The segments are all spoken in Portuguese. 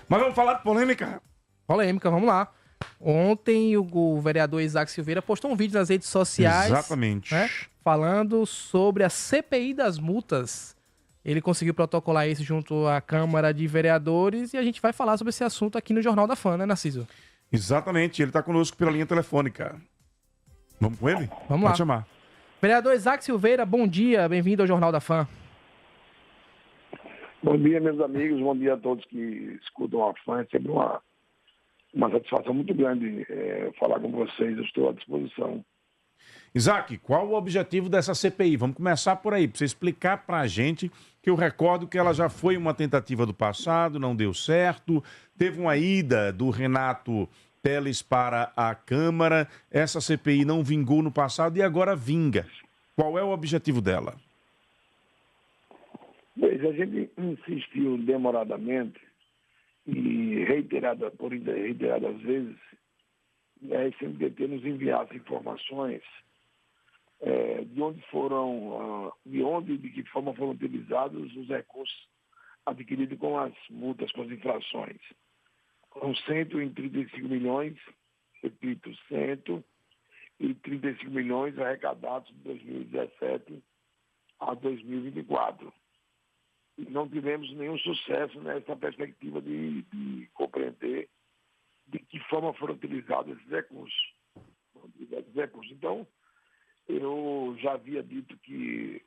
Mas vamos falar de polêmica. Polêmica, vamos lá. Ontem o vereador Isaac Silveira postou um vídeo nas redes sociais. Exatamente. Né, falando sobre a CPI das multas. Ele conseguiu protocolar isso junto à Câmara de Vereadores e a gente vai falar sobre esse assunto aqui no Jornal da Fã, né, Narciso? Exatamente, ele está conosco pela linha telefônica. Vamos com ele? Vamos Pode lá. chamar. Vereador Isaac Silveira, bom dia, bem-vindo ao Jornal da Fã. Bom dia, meus amigos, bom dia a todos que escutam a Fã. É sempre uma satisfação muito grande falar com vocês, eu estou à disposição. Isaac, qual o objetivo dessa CPI? Vamos começar por aí, para você explicar para a gente, que eu recordo que ela já foi uma tentativa do passado, não deu certo, teve uma ida do Renato Teles para a Câmara, essa CPI não vingou no passado e agora vinga. Qual é o objetivo dela? Veja, a gente insistiu demoradamente e reiteradas vezes, a SMDT nos enviasse informações de que forma foram utilizados os recursos adquiridos com as multas, com as infrações. Com 135 milhões, repito, 135 milhões arrecadados de 2017 a 2024. E não tivemos nenhum sucesso nessa perspectiva de compreender de que forma foram utilizados esses recursos. Então, eu já havia dito que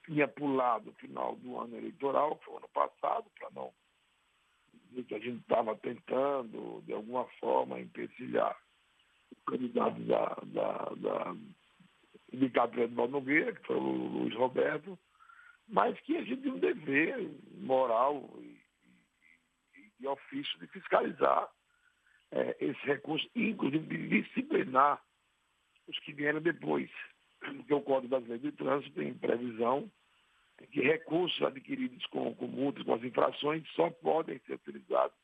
tinha pulado o final do ano eleitoral, que foi o ano passado, para não dizer que a gente estava tentando, de alguma forma, empecilhar o candidato indicado pelo Edvaldo Nogueira, que foi o Luiz Roberto, mas que a gente tem um dever moral e de ofício de fiscalizar esse recurso, inclusive de disciplinar os que vieram depois. Porque o Código Brasileiro de Trânsito tem previsão de que recursos adquiridos com multas, com as infrações, só podem ser utilizados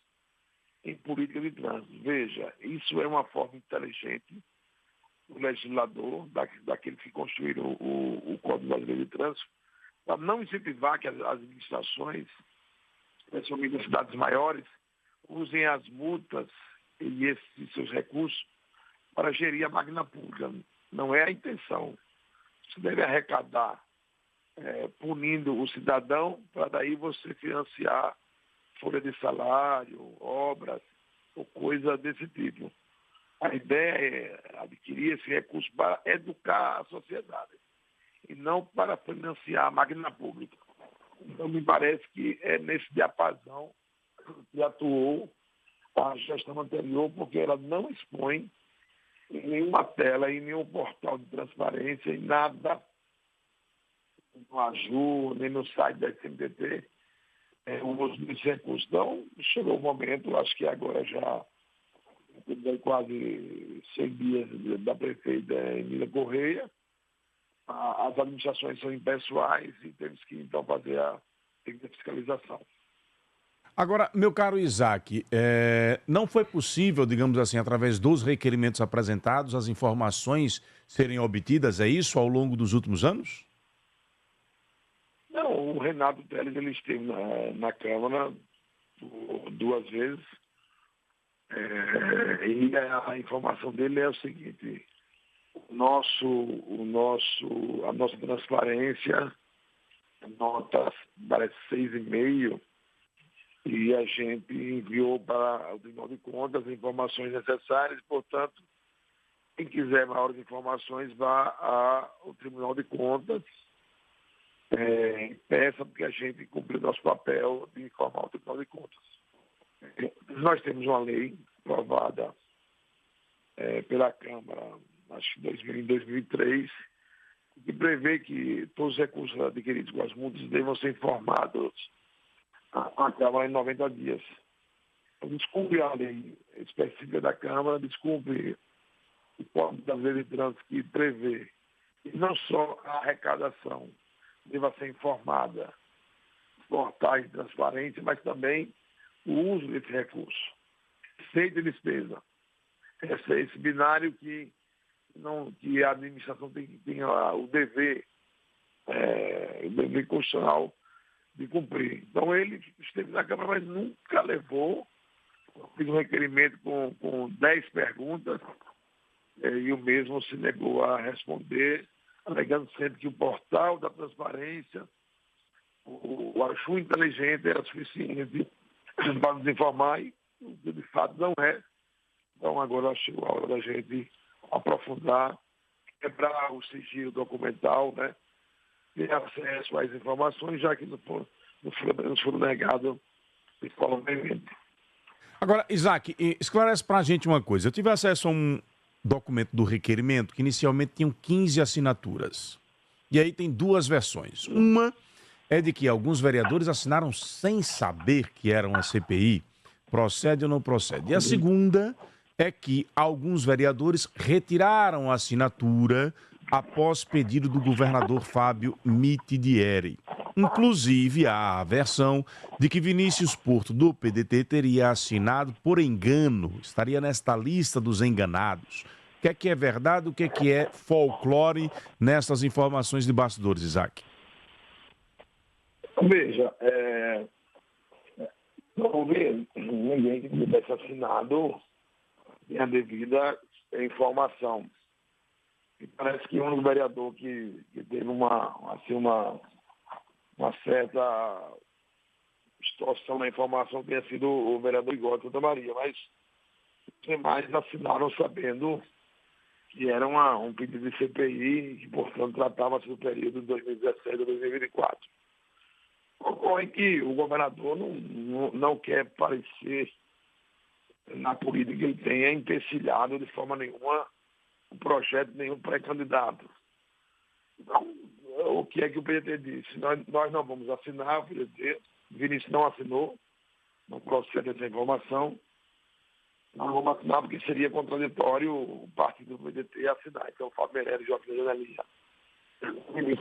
em política de trânsito. Veja, isso é uma forma inteligente do legislador, daqueles que construíram o Código Brasileiro de Trânsito, para não incentivar que as administrações, principalmente das cidades maiores, usem as multas e esses seus recursos para gerir a máquina pública. Não é a intenção. Você deve arrecadar punindo o cidadão para daí você financiar folha de salário, obras ou coisa desse tipo. A ideia é adquirir esse recurso para educar a sociedade e não para financiar a máquina pública. Então, me parece que é nesse diapasão que atuou a gestão anterior, porque ela não expõe em nenhuma tela, em nenhum portal de transparência, em nada, no AJU, nem no site da SMDT, o uso desse recurso. Então, chegou o momento, acho que agora já quase 100 dias da prefeita Emília Correia, as administrações são impessoais e temos que, então, fazer a fiscalização. Agora, meu caro Isaac, não foi possível, digamos assim, através dos requerimentos apresentados, as informações serem obtidas, é isso, ao longo dos últimos anos? Não, o Renato Teles, ele esteve na Câmara duas vezes, e a informação dele é o seguinte: a nossa transparência, nota parece 6,5, e a gente enviou para o Tribunal de Contas as informações necessárias. Portanto, quem quiser maiores informações, vá ao Tribunal de Contas, peça, porque a gente cumpriu nosso papel de informar o Tribunal de Contas. Nós temos uma lei aprovada pela Câmara, acho que em 2003, que prevê que todos os recursos adquiridos com as multas devam ser informados à Câmara em 90 dias. Descumpre a lei específica da Câmara, descumpre o Código Brasileiro de Trânsito, que prevê que não só a arrecadação deva ser informada nos portais de transparência, mas também o uso desse recurso, receita e despesa. Esse binário que a administração tem o dever constitucional de cumprir. Então, ele esteve na Câmara, mas nunca levou fiz um requerimento com 10 perguntas e o mesmo se negou a responder, alegando sempre que o portal da transparência, o Achu inteligente era suficiente para nos informar e de fato não é. Então agora chegou a hora da gente aprofundar, quebrar o sigilo documental, né? Ter acesso às informações, já que nos foram negadas de forma veemente. Agora, Isaac, esclarece para a gente uma coisa. Eu tive acesso a um documento do requerimento que inicialmente tinham 15 assinaturas. E aí tem duas versões. Uma é de que alguns vereadores assinaram sem saber que era uma CPI. Procede ou não procede? E a segunda é que alguns vereadores retiraram a assinatura após pedido do governador Fábio Mitidieri. Inclusive, há a versão de que Vinícius Porto, do PDT, teria assinado por engano, estaria nesta lista dos enganados. O que é verdade, o que é folclore nessas informações de bastidores, Isaac? Veja, não houve ninguém que tivesse assinado a devida informação. E parece que o único vereador que teve uma certa distorção na informação tenha sido o vereador Igor de Santa Maria, mas os demais assinaram sabendo que era um pedido de CPI, que, portanto, tratava-se do período de 2017 a 2024. Ocorre que o governador não quer parecer, na política que ele tem, empecilhado de forma nenhuma o projeto de nenhum pré-candidato. Então, o que é que o PDT disse? Nós não vamos assinar, o PDT, Vinícius não assinou, não procede essa informação. Nós não vamos assinar porque seria contraditório o partido do PDT assinar. Então, o Fábio Meirelles e o Joaquim Janelinha. Eles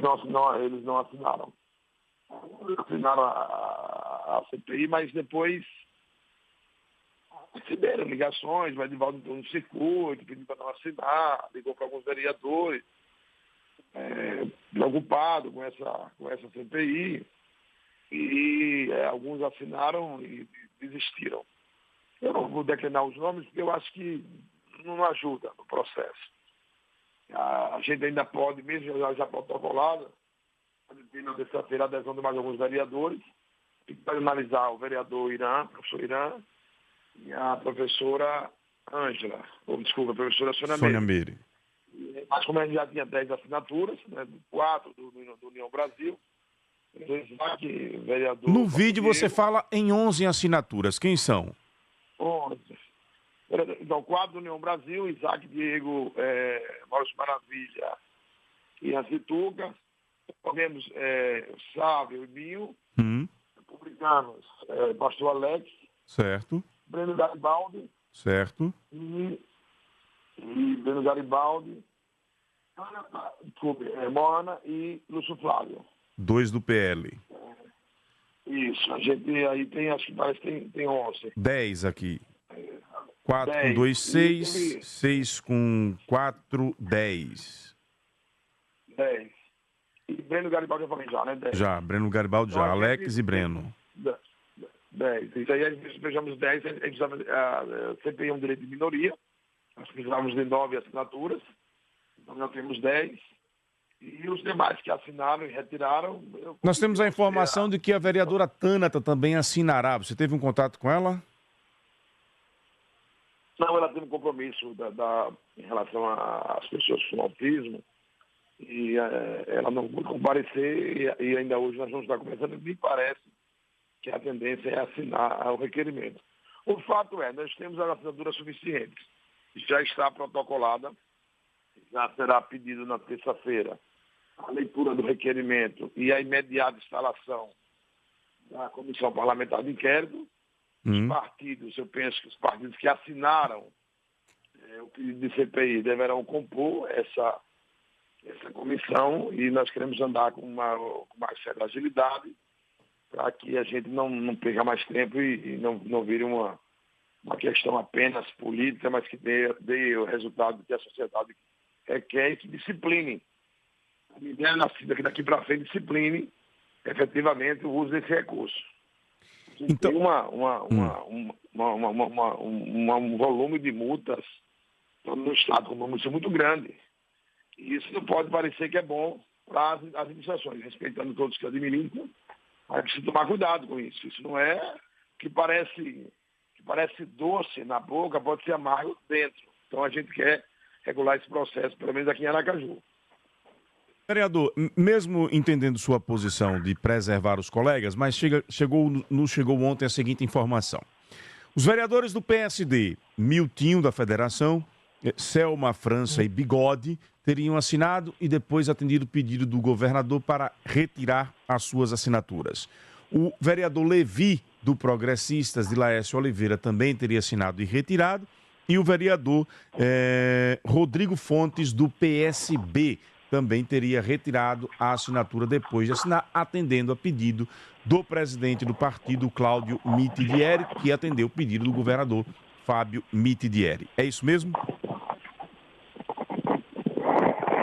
não assinaram. Assinaram a CPI, mas depois receberam ligações, vai de volta no circuito, pedindo para não assinar, ligou para alguns vereadores, preocupado com essa CPI, e alguns assinaram e desistiram. Eu não vou declinar os nomes, porque eu acho que não ajuda no processo. A gente ainda pode, mesmo já protocolada, pode ter na terça-feira a adesão de mais alguns vereadores, e pode analisar o vereador Irã, professor Irã, e a professora Ângela, a professora Sônia Meire. Mas como a gente já tinha 10 assinaturas, né, 4 do União Brasil, vereador... No vídeo você fala em 11 assinaturas. Quem são? 11. Então, 4 do União Brasil, Isaac Diego, Maurício Maravilha e Azituca. Tivemos Sávio e Binho. Republicanos, Pastor Alex. Certo. Breno Garibaldi. Certo. E Breno Garibaldi. Moana e Lúcio Flávio. 2 do PL. Isso, a gente aí tem, acho que parece que tem 11. 10 aqui. 4 com 2, 6. 6 com 4, 10. 10. E Breno Garibaldi eu falei já, né? 10. Já, Breno Garibaldi já. Então, Alex e Breno. 10. Isso aí, a gente fechamos 10, a gente sempre tem um direito de minoria. Nós precisávamos de 9 assinaturas. Então já temos 10. E os demais que assinaram e retiraram... Nós temos a informação de que a vereadora Tânata também assinará. Você teve um contato com ela? Não, ela tem um compromisso em relação às pessoas com autismo. E ela não pôde comparecer e ainda hoje nós vamos estar conversando. Me parece que a tendência é assinar o requerimento. O fato é, nós temos as assinaturas suficientes. Já está protocolada, já será pedido na terça-feira a leitura do requerimento e a imediata instalação da Comissão Parlamentar de Inquérito. Os partidos, eu penso que os partidos que assinaram o pedido de CPI deverão compor essa comissão e nós queremos andar com mais certa agilidade para que a gente não perca mais tempo e não vire uma questão apenas política, mas que dê o resultado que a sociedade requer e que discipline. A ideia nascida que daqui para frente discipline efetivamente o uso desse recurso. gente Então... tem um volume de multas no Estado com uma multa muito grande. E isso não pode parecer que é bom para as administrações, respeitando todos que administram, mas precisa tomar cuidado com isso. Isso não é que parece doce na boca, pode ser amargo dentro. Então a gente quer regular esse processo, pelo menos aqui em Aracaju. Vereador, mesmo entendendo sua posição de preservar os colegas, mas nos chegou ontem a seguinte informação. Os vereadores do PSD, Miltinho da Federação, Selma França e Bigode, teriam assinado e depois atendido o pedido do governador para retirar as suas assinaturas. O vereador Levi, do Progressistas, de Laércio Oliveira, também teria assinado e retirado. E o vereador Rodrigo Fontes, do PSB, também teria retirado a assinatura depois de assinar, atendendo a pedido do presidente do partido, Cláudio Mitidieri, que atendeu o pedido do governador Fábio Mitidieri. É isso mesmo?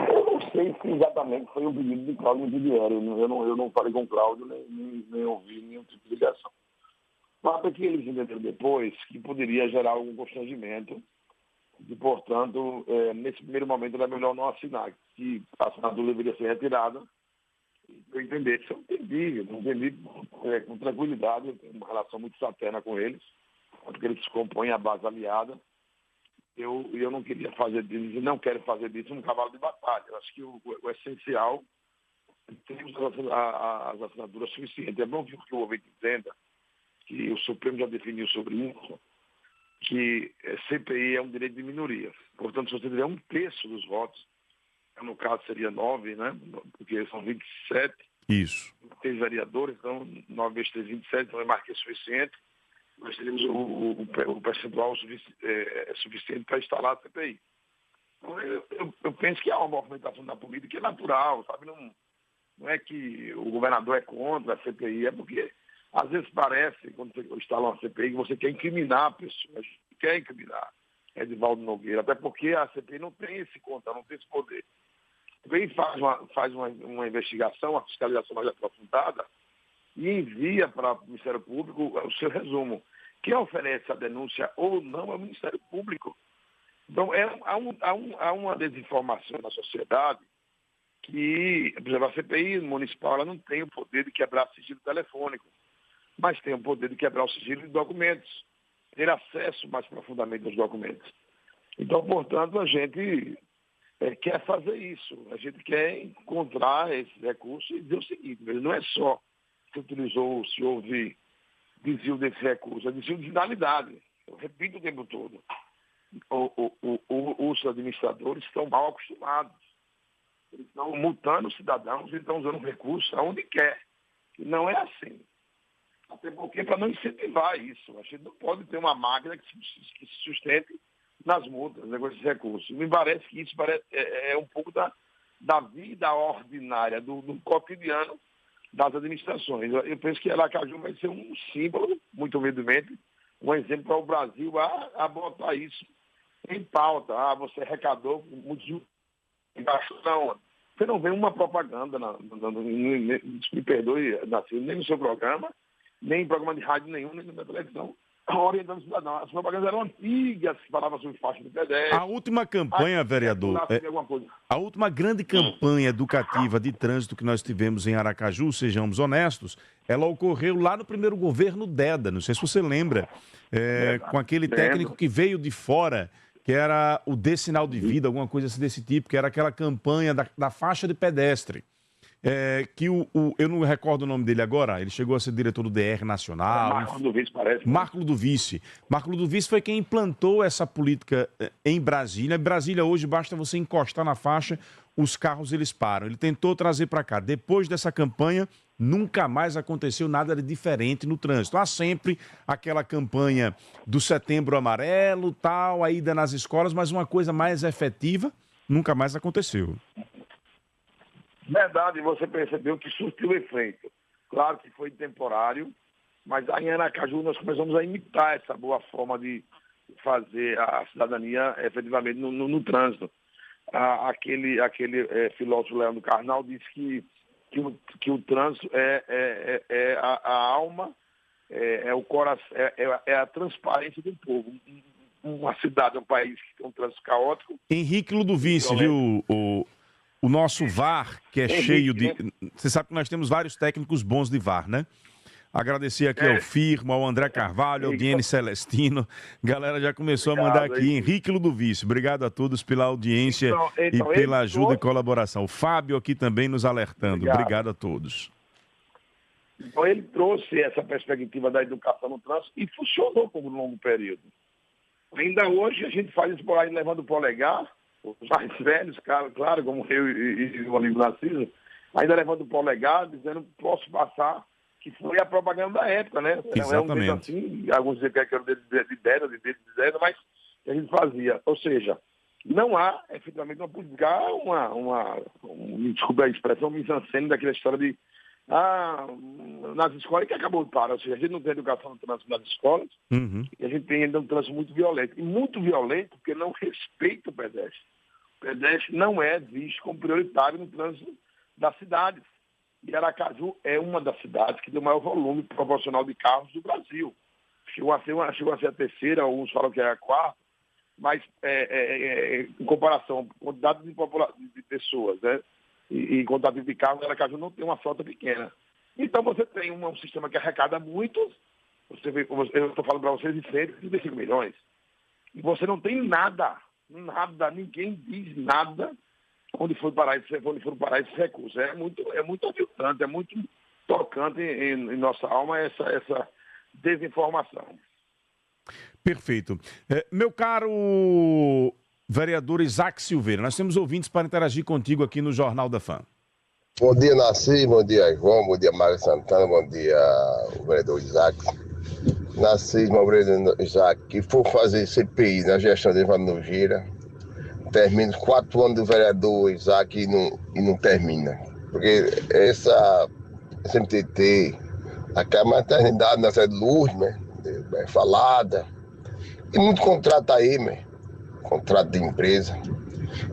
Eu não sei se exatamente foi o pedido de Cláudio Mitidieri. Eu não falei com o Cláudio, nem ouvi nenhum tipo de ligação. O fato é que eles entenderam depois que poderia gerar algum constrangimento e, portanto, nesse primeiro momento era melhor não assinar, que a assinatura deveria ser retirada. Eu entendi com tranquilidade, eu tenho uma relação muito fraterna com eles, porque eles compõem a base aliada. Eu não queria fazer deles e não quero fazer disso um cavalo de batalha. Eu acho que o essencial é termos as assinaturas suficientes. É bom que o ouvinte entenda que o Supremo já definiu sobre isso, que CPI é um direito de minoria. Portanto, se você tiver 1/3 dos votos, no caso seria 9, né? Porque são 27. Isso. 3 vereadores, então 9 vezes 3, 27, então é mais que suficiente. Nós teríamos o percentual suficiente para instalar a CPI. Então, eu penso que há uma movimentação da política que é natural, sabe? Não é que o governador é contra a CPI, é porque às vezes parece, quando você instala uma CPI, que você quer incriminar a pessoa, quer incriminar Edivaldo Nogueira, até porque a CPI não tem esse controle, não tem esse poder. Vem faz uma investigação, uma fiscalização mais aprofundada e envia para o Ministério Público o seu resumo. Quem oferece a denúncia ou não é o Ministério Público. Então, há uma desinformação na sociedade que, por exemplo, a CPI municipal ela não tem o poder de quebrar sigilo telefônico, mas tem o poder de quebrar o sigilo de documentos, ter acesso mais profundamente aos documentos. Então, portanto, a gente quer fazer isso. A gente quer encontrar esse recurso e dizer o seguinte, não é só se houve desvio desse recurso, é desvio de finalidade. Eu repito o tempo todo. Os administradores estão mal acostumados. Eles estão multando os cidadãos e estão usando recursos aonde quer. E não é assim. Até porque para não incentivar isso. A gente não pode ter uma máquina que se sustente nas multas, negócio de recursos. Me parece que isso é um pouco da vida ordinária, do cotidiano das administrações. Eu penso que Aracaju vai ser um símbolo, muito humildemente, um exemplo para o Brasil a botar isso em pauta. Você arrecadou muito. Não, você não vê uma propaganda, me perdoe, nem no seu programa, nem em programa de rádio nenhum, nem na televisão, orientando o cidadão. As propagandas eram antigas, que falavam sobre faixa de pedestre. A última campanha, vereador, a última grande campanha educativa de trânsito que nós tivemos em Aracaju, sejamos honestos, ela ocorreu lá no primeiro governo Deda, não sei se você lembra, com aquele técnico que veio de fora, que era o D Sinal de Vida, alguma coisa assim desse tipo, que era aquela campanha da faixa de pedestre. Que eu não recordo o nome dele agora, ele chegou a ser diretor do DR Nacional. Marco Ludovice, parece. Marco Ludovice. Marco Ludovice foi quem implantou essa política em Brasília. Em Brasília, hoje, basta você encostar na faixa, os carros eles param. Ele tentou trazer para cá. Depois dessa campanha, nunca mais aconteceu nada de diferente no trânsito. Há sempre aquela campanha do Setembro Amarelo, tal, a ida nas escolas, mas uma coisa mais efetiva nunca mais aconteceu. Verdade, você percebeu que surtiu efeito. Claro que foi temporário, mas aí em Aracaju nós começamos a imitar essa boa forma de fazer a cidadania efetivamente no trânsito. Aquele filósofo Leandro Carnal disse que o trânsito é a alma é o coração, é a transparência do povo. Uma cidade, um país que tem um trânsito caótico. Henrique Ludovice, viu, o nosso VAR, que é Henrique, cheio de... Né? Você sabe que nós temos vários técnicos bons de VAR, né? Agradecer aqui ao Firmo, ao André Carvalho, ao Diene Celestino. Galera já começou a mandar aqui. Henrique Ludovice, obrigado a todos pela audiência e pela ajuda e colaboração. O Fábio aqui também nos alertando. Obrigado a todos. Então ele trouxe essa perspectiva da educação no trânsito e funcionou por um longo período. Ainda hoje a gente faz isso por aí levando o polegar, os mais velhos, claro, como eu e o amigo Narciso, ainda levando o polegar, dizendo posso passar, que foi a propaganda da época, né? Exatamente. É um assim, alguns diziam que era de 10, mas a gente fazia. Ou seja, não há efetivamente uma política, desculpa a expressão, mise-en-scène daquela história de nas escolas que acabou de parar. Ou seja, a gente não tem educação no trânsito nas escolas e a gente tem ainda um trânsito muito violento. E muito violento porque não respeita o pedestre. O pedestre não é visto como prioritário no trânsito das cidades. E Aracaju é uma das cidades que tem o maior volume proporcional de carros do Brasil. Chegou a ser a terceira, alguns falam que é a quarta, mas em comparação com a quantidade de pessoas, né? E quantidade de carros, Aracaju não tem uma frota pequena. Então você tem um sistema que arrecada muito, eu estou falando para vocês, de 135 milhões. E você não tem nada, ninguém diz nada onde foram parar esses recursos. É muito aviltante, é muito tocante em nossa alma essa desinformação. Perfeito. Meu caro vereador Isaac Silveira, nós temos ouvintes para interagir contigo aqui no Jornal da Fã. Bom dia, Narciso, bom dia, João, bom dia, Mário Santana, bom dia, o vereador Isaac. Narciso, meu vereador Isaac, que for fazer CPI na gestão de Evandro Nogueira, termina 4 anos do vereador Isaac e não termina. Porque essa MTT, aquela maternidade na cidade de Lourdes, né, falada, e muito contrato aí, né? Contrato de empresa.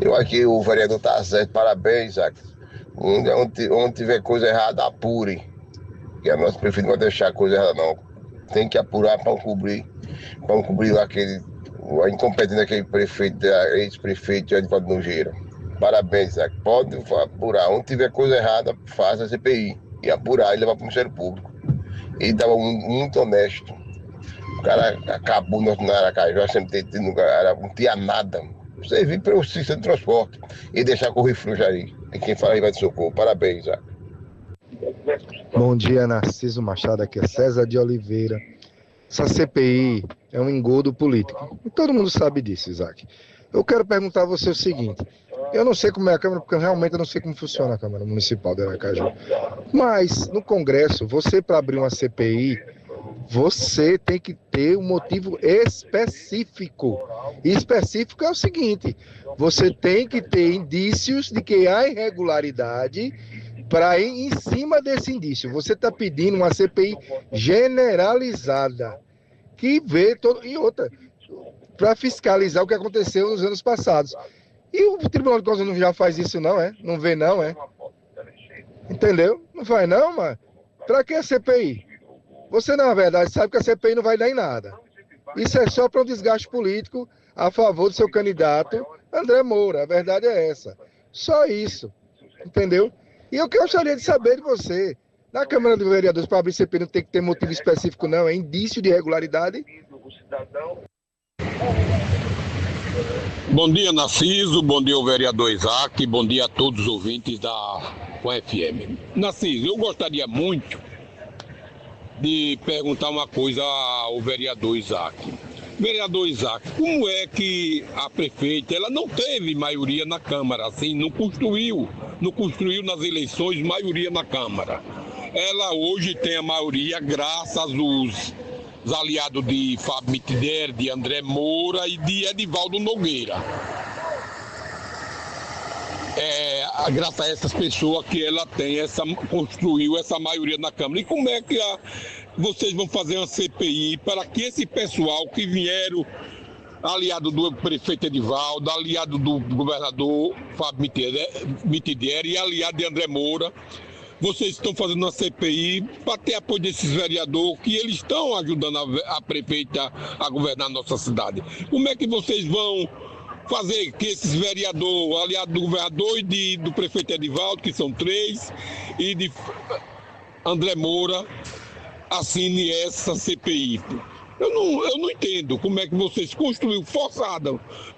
Eu acho que o vereador está certo, parabéns, Isaac. Onde tiver coisa errada, apure. E a nossa prefeita não vai deixar coisa errada, não. Tem que apurar para cobrir a incompetência daquele prefeito, ex-prefeito Edvaldo Nogueira. Parabéns, Isaac. Pode apurar. Onde tiver coisa errada, faça a CPI. E apurar e levar para o Ministério Público. Ele estava muito honesto. O cara acabou no Aracaju, não tinha nada. Servir para o sistema de transporte e deixar correr frouxo ali. E quem fala aí vai de socorro. Parabéns, Isaac. Bom dia, Narciso Machado. Aqui é César de Oliveira. Essa CPI é um engodo político. E todo mundo sabe disso, Isaac. Eu quero perguntar a você o seguinte. Eu não sei como é a Câmara, porque realmente eu não sei como funciona a Câmara Municipal de Aracaju. Mas, no Congresso, você para abrir uma CPI, você tem que ter um motivo específico. E específico é o seguinte, você tem que ter indícios de que há irregularidade para ir em cima desse indício. Você está pedindo uma CPI generalizada, que vê todo... E outra, para fiscalizar o que aconteceu nos anos passados. E o Tribunal de Contas não já faz isso não, é? Não vê não, é? Entendeu? Não faz não, mas para que a CPI? Você, na verdade, sabe que a CPI não vai dar em nada. Isso é só para um desgaste político a favor do seu candidato, André Moura. A verdade é essa. Só isso. Entendeu? E eu gostaria de saber de você. Na Câmara dos Vereadores, para abrir CPI, não tem que ter motivo específico, não. É indício de irregularidade. Bom dia, Narciso. Bom dia, o vereador Isaac. Bom dia a todos os ouvintes da UFM. Narciso, eu gostaria muito de perguntar uma coisa ao vereador Isaac. Vereador Isaac, como é que a prefeita, ela não teve maioria na Câmara, assim, não construiu nas eleições maioria na Câmara. Ela hoje tem a maioria graças aos aliados de Fábio Mitidieri, de André Moura e de Edvaldo Nogueira. Graças a essas pessoas que ela tem, construiu essa maioria na Câmara. E como é que vocês vão fazer uma CPI para que esse pessoal que vieram, aliado do prefeito Edvaldo, aliado do governador Fábio Mitidieri e aliado de André Moura, vocês estão fazendo uma CPI para ter apoio desses vereadores que eles estão ajudando a prefeita a governar a nossa cidade. Como é que vocês vão fazer que esses vereadores, aliados do governador e do prefeito Edivaldo, que são 3, e de André Moura, assine essa CPI? Eu não entendo como é que vocês construíram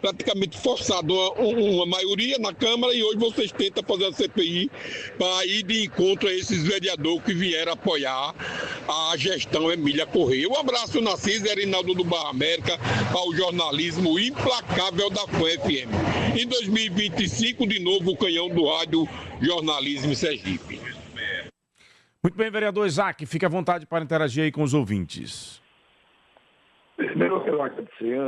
praticamente forçado uma maioria na Câmara e hoje vocês tentam fazer a CPI para ir de encontro a esses vereadores que vieram apoiar a gestão Emília Correia. Um abraço, Narciso Erinaldo do Barra América, ao jornalismo implacável da FUN-FM. Em 2025, de novo, o canhão do rádio Jornalismo Sergipe. Muito bem, vereador Isaac, fique à vontade para interagir aí com os ouvintes. Primeiro, eu quero agradecer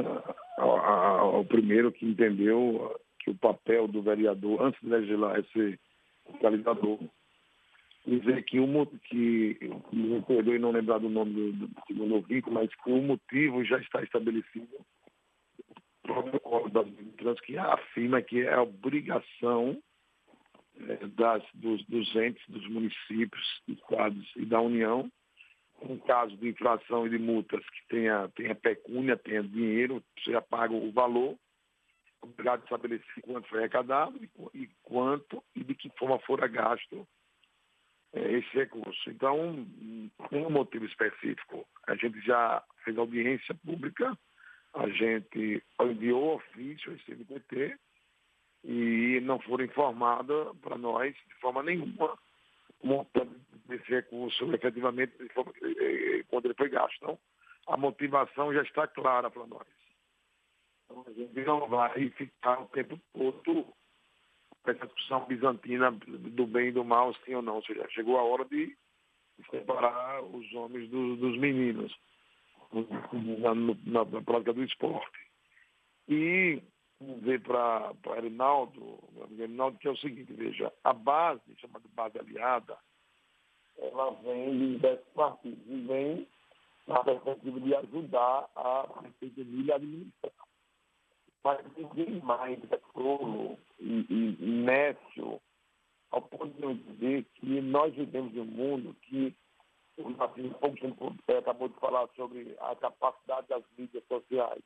ao primeiro que entendeu que o papel do vereador, antes de legislar, é ser fiscalizador. Dizer que me perdoe não lembrar do nome do segundo ouvinte, mas que o motivo já está estabelecido no próprio Código das Leis de Trânsito, que afirma que é a obrigação dos entes, dos municípios, dos estados e da União, em caso de infração e de multas que tenha pecúnia, tenha dinheiro, você já paga o valor, obrigado a estabelecer quanto foi arrecadado e quanto e de que forma fora gasto esse recurso. Então, tem um motivo específico. A gente já fez audiência pública, a gente enviou ofício ao CNPT e não foram informados para nós de forma nenhuma montando desse recurso efetivamente quando ele foi gasto. Então, a motivação já está clara para nós. Então, a gente não vai ficar o tempo todo com essa discussão bizantina do bem e do mal, sim ou não. Ou seja, chegou a hora de separar os homens dos meninos na prática do esporte. E dizer para Erinaldo, que é o seguinte, veja, a base, chamada base aliada, ela vem de diversos partidos e vem na perspectiva de ajudar a prefeita Emília a administrar. Mas ninguém mais é tolo e nécio ao ponto de eu dizer que nós vivemos em um mundo que o Martins acabou de falar sobre a capacidade das mídias sociais,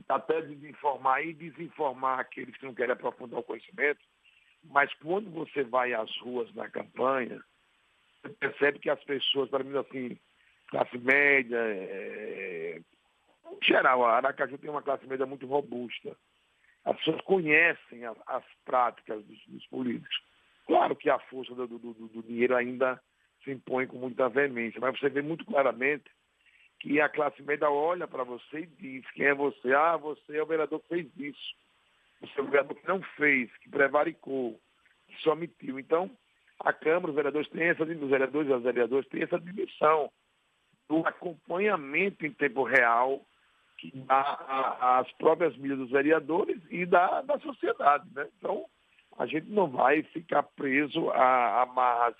até de informar e desinformar aqueles que não querem aprofundar o conhecimento, mas quando você vai às ruas na campanha, você percebe que as pessoas, para mim, assim, classe média, em geral, a Aracaju tem uma classe média muito robusta. As pessoas conhecem as práticas dos políticos. Claro que a força do dinheiro ainda se impõe com muita veemência, mas você vê muito claramente que a classe média olha para você e diz quem é você. Ah, você é o vereador que fez isso. Você é o vereador que não fez, que prevaricou, que se omitiu. Então, a Câmara, os vereadores têm essa dimensão do acompanhamento em tempo real que dá às próprias mídias dos vereadores e da sociedade, né? Então, a gente não vai ficar preso a amarras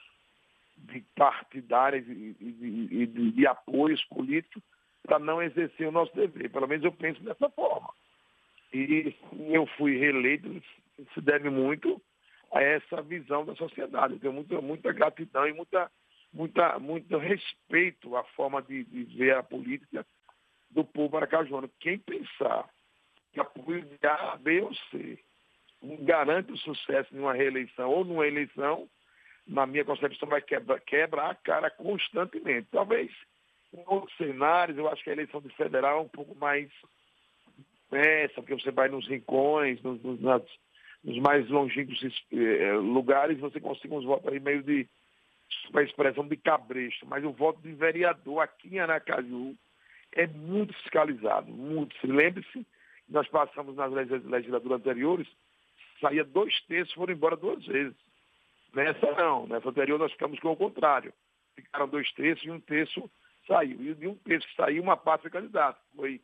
de partidárias e de apoios políticos para não exercer o nosso dever. Pelo menos eu penso dessa forma. E eu fui reeleito, se deve muito a essa visão da sociedade. Eu tenho muita gratidão e muito respeito à forma de ver a política do povo aracajuano. Quem pensar que apoio de A, B ou C garante o sucesso em uma reeleição ou numa eleição, na minha concepção, vai quebrar a cara constantemente. Talvez em outros cenários, eu acho que a eleição de federal é um pouco mais porque você vai nos rincões, nos mais longínquos lugares, você consegue uns votos aí meio de uma expressão de cabresto, mas o voto de vereador aqui em Aracaju é muito fiscalizado, muito. Lembre-se, nós passamos nas legislaturas anteriores, saía 2/3, foram embora 2 vezes. Nessa não, nessa anterior nós ficamos com o contrário. Ficaram 2/3 e 1/3 saiu. E de 1/3 que saiu, uma parte foi candidato. Foi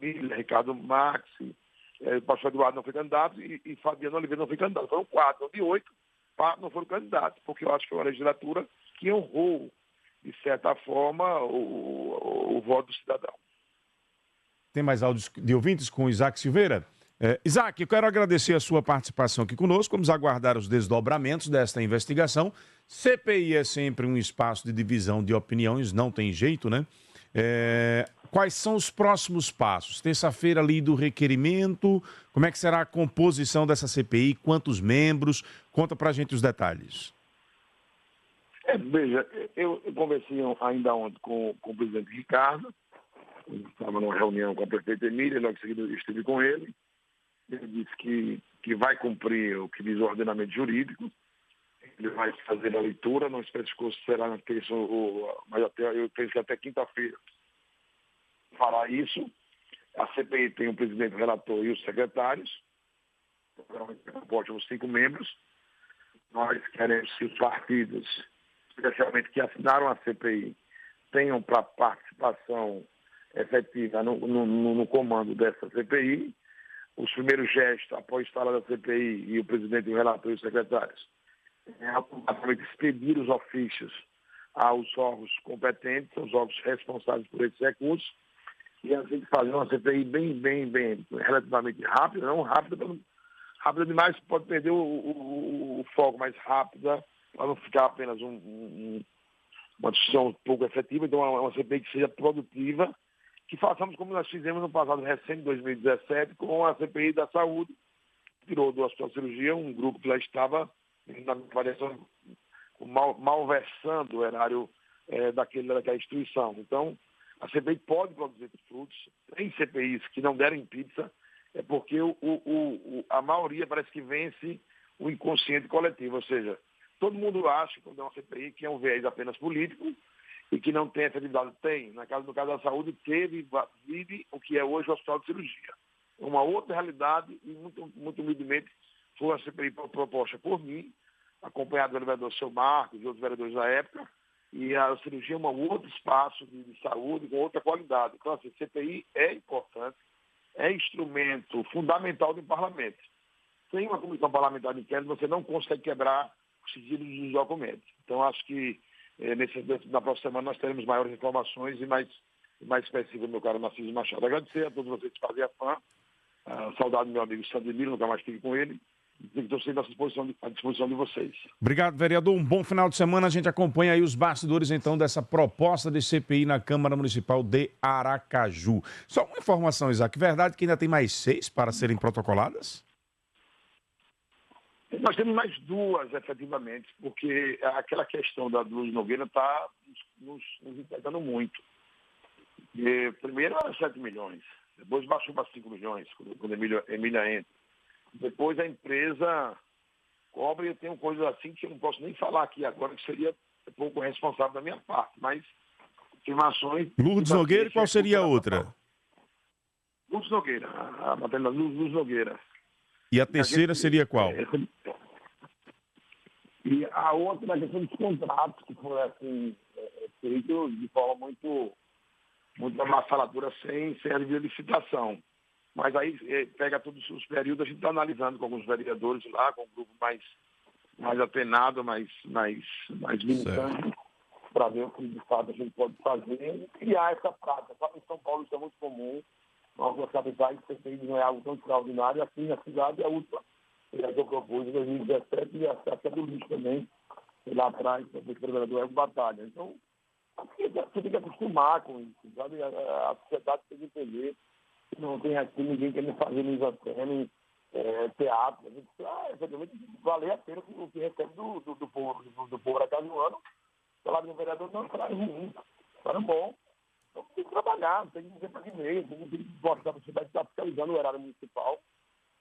Emília, Ricardo Max, o pastor Eduardo não foi candidato e Fabiano Oliveira não foi candidato. Foram 4, de 8, 4 não foram candidatos, porque eu acho que é uma legislatura que honrou, de certa forma, o voto do cidadão. Tem mais áudios de ouvintes com o Isaac Silveira? Isaac, eu quero agradecer a sua participação aqui conosco. Vamos aguardar os desdobramentos desta investigação. CPI é sempre um espaço de divisão de opiniões, não tem jeito, né? Quais são os próximos passos? Terça-feira ali do requerimento, como é que será a composição dessa CPI? Quantos membros? Conta pra gente os detalhes. Veja, eu conversei ainda ontem com o presidente Ricardo, eu estava numa reunião com a prefeita Emília, logo em seguida eu estive com ele. Ele disse que vai cumprir o que diz o ordenamento jurídico, ele vai fazer a leitura, não especificou se será na terça mas eu penso que até quinta-feira fará isso. A CPI tem o presidente, o relator e os secretários, os 5 membros. Nós queremos que os partidos, especialmente que assinaram a CPI, tenham para participação efetiva no comando dessa CPI. Os primeiros gestos após falar da CPI e o presidente, o relator e os secretários automaticamente expedir os ofícios aos órgãos competentes, aos órgãos responsáveis por esses recursos, e a gente fazer uma CPI bem relativamente rápida, não rápida demais, pode perder o foco, mais rápida, para não ficar apenas uma discussão um pouco efetiva. Então é uma CPI que seja produtiva, que façamos como nós fizemos no passado recente, 2017, com a CPI da saúde, que tirou do Hospital de Cirurgia um grupo que lá estava na avaliação, malversando o erário daquela instituição. Então, a CPI pode produzir frutos. Tem CPIs que não derem pizza, é porque a maioria parece que vence o inconsciente coletivo. Ou seja, todo mundo acha, quando é uma CPI, que é um viés apenas político e que não tem efetividade. Tem. No caso da saúde, vive o que é hoje o Hospital de Cirurgia. Uma outra realidade, e muito humildemente, foi uma CPI proposta por mim, acompanhado do vereador Seu Marcos e outros vereadores da época, e a cirurgia é um outro espaço de saúde com outra qualidade. Então, assim, CPI é importante, é instrumento fundamental do parlamento. Sem uma comissão parlamentar de inquérito, você não consegue quebrar o sigilo dos documentos. Então, acho que na próxima semana nós teremos maiores informações e mais específicas, meu caro Narciso Machado. Agradecer a todos vocês que fazem a fã. Saudade do meu amigo Sandemiro, nunca mais estive com ele. Estou sempre à disposição de vocês. Obrigado, vereador. Um bom final de semana. A gente acompanha aí os bastidores, então, dessa proposta de CPI na Câmara Municipal de Aracaju. Só uma informação, Isaac. Verdade que ainda tem mais 6 para serem protocoladas? Nós temos mais 2, efetivamente, porque aquela questão da Luz Nogueira está nos impactando muito. Primeiro era 7 milhões, depois baixou para 5 milhões, quando a Emília entra. Depois a empresa cobra, e eu tenho coisas assim que eu não posso nem falar aqui agora, que seria um pouco responsável da minha parte, mas afirmações... Lourdes Nogueira, e qual seria a outra? Lourdes Nogueira, a maternidade Lourdes Nogueira. E a terceira seria qual? E a outra é a questão dos contratos, que foi assim, feito de forma muito avassaladora, sem a devida licitação. Mas aí pega todos os períodos, a gente está analisando com alguns vereadores lá, com um grupo mais apenado, mais militante, para ver o que de fato a gente pode fazer e criar essa prática. Sabe, em São Paulo isso é muito comum, algumas capitais, CPI não é algo tão extraordinário, aqui na cidade é a última. O vereador propôs em 2017 e a Cerca do Lixo também, lá atrás, o vereador Ego Batalha. Então, você tem que acostumar com isso, sabe? A sociedade tem que entender. Não tem aqui ninguém querendo fazer misantene, teatro. A gente efetivamente valer a pena o que recebe do povo aracajuano. O salário do vereador não é um salário ruim, salário bom. Então tem que trabalhar, tem que ser para e-mail, tem que gostar, você vai estar fiscalizando o horário municipal,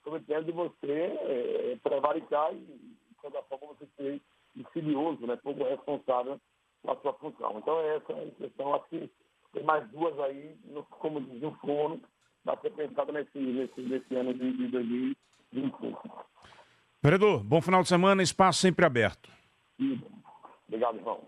prometendo de você prevaricar e, de certa forma, você ser insidioso, né, pouco responsável pela sua função. Então, essa é a impressão. Acho que tem mais 2 aí, como diz o forno, para ser pensado nesse ano de 2025. Vereador, bom final de semana, espaço sempre aberto. Obrigado, irmão.